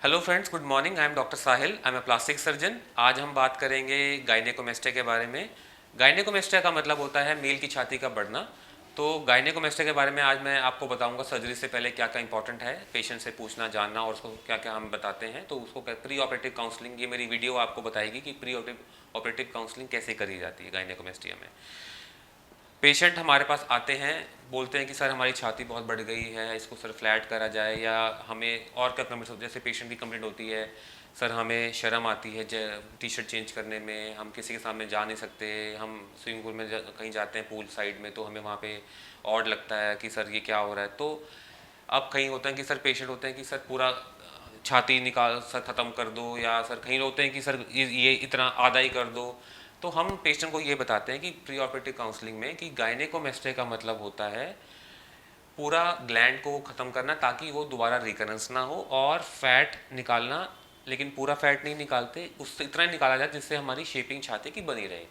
Hello friends, good morning. I am doctor Sahil. I am a plastic surgeon. आज हम बात करेंगे गायनेकोमेस्टिया के बारे में। गायनेकोमेस्टिया का मतलब होता है मेल की छाती का बढ़ना। तो गायनेकोमेस्टिया के बारे में आज मैं आपको बताऊंगा सर्जरी से पहले क्या क्या इंपॉर्टेंट है, पेशेंट से पूछना जानना और उसको क्या क्या हम बताते हैं। तो उसको प्री ऑपरेटिव काउंसलिंग, ये मेरी वीडियो आपको बताएगी कि प्री ऑपरेटिव काउंसलिंग कैसे करी जाती है गायनेकोमेस्टिया में। पेशेंट हमारे पास आते हैं, बोलते हैं कि सर हमारी छाती बहुत बढ़ गई है, इसको सर फ्लैट करा जाए, या हमें और क्या कंप्लेंट्स होती है। जैसे पेशेंट की कंप्लेंट होती है, सर हमें शर्म आती है टी शर्ट चेंज करने में, हम किसी के सामने जा नहीं सकते, हम स्विमिंग पूल में कहीं जाते हैं पूल साइड में तो हमें वहाँ पे ऑड लगता है कि सर ये क्या हो रहा है। तो अब कहीं होता है कि सर पेशेंट होते हैं कि सर पूरा छाती निकाल सर ख़त्म कर दो, या सर कहीं होते हैं कि सर ये इतना आधा ही कर दो। तो हम पेशेंट को ये बताते हैं कि प्री ऑपरेटिव काउंसलिंग में कि गायनेकोमेस्टिया का मतलब होता है पूरा ग्लैंड को ख़त्म करना ताकि वो दोबारा रिकरेंस ना हो, और फैट निकालना, लेकिन पूरा फैट नहीं निकालते, उससे इतना ही निकाला जाए जिससे हमारी शेपिंग छाती की बनी रहे।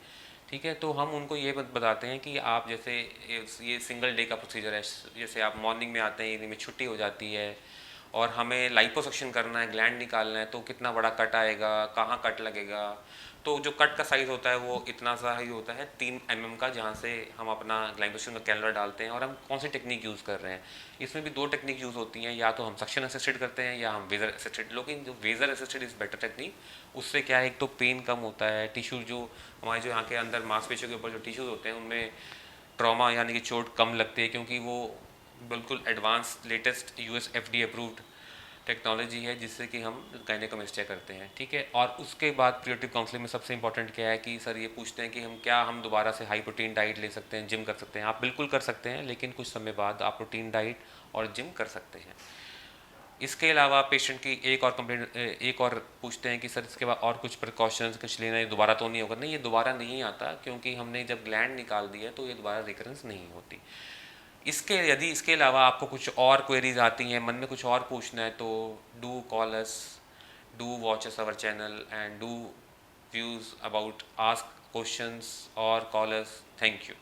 ठीक है, तो हम उनको ये बताते हैं कि आप जैसे ये सिंगल डे का प्रोसीजर है। जैसे आप मॉर्निंग में आते हैं, इवनिंग में छुट्टी हो जाती है और हमें लाइपोसक्शन करना है, ग्लैंड निकालना है, तो कितना बड़ा कट आएगा, कहाँ कट लगेगा। तो जो कट का साइज़ होता है वो इतना सा ही होता है 3 mm का, जहाँ से हम अपना ग्लाइकोसेशन का कैनुला डालते हैं। और हम कौन सी टेक्निक यूज़ कर रहे हैं, इसमें भी 2 टेक्निक यूज़ होती हैं, या तो हम सक्शन असिस्टेड करते हैं या हम वेजर असिस्टेड। लेकिन जो vaser assisted is better technique. उससे क्या है, एक तो पेन कम होता है, टिश्यू जो हमारे जो यहाँ के अंदर मांसपेशियों के ऊपर जो टिश्यूज़ होते हैं उनमें ट्रॉमा यानी कि चोट कम लगती है, क्योंकि वो बिल्कुल advance latest US FD approved technology है जिससे कि हम गायनेकोमेस्टिया करते हैं। ठीक है, और उसके बाद प्रियोटिव काउंसलिंग में सबसे इंपॉर्टेंट क्या है कि सर ये पूछते हैं कि हम दोबारा से हाई प्रोटीन डाइट ले सकते हैं, जिम कर सकते हैं। आप बिल्कुल कर सकते हैं, लेकिन कुछ समय बाद आप प्रोटीन डाइट और जिम कर सकते हैं। इसके अलावा पेशेंट की एक और कंप्लेंट, एक और पूछते हैं कि सर इसके बाद और कुछ प्रिकॉशंस कुछ लेना है, दोबारा तो नहीं होगा। नहीं, ये दोबारा नहीं आता, क्योंकि हमने जब ग्लैंड निकाल दी है तो ये दोबारा रिकरेंस नहीं होती। यदि इसके अलावा आपको कुछ और क्वेरीज आती हैं, मन में कुछ और पूछना है, तो do call us, do watch us our channel, and do views about ask questions और कॉल अस। Thank you.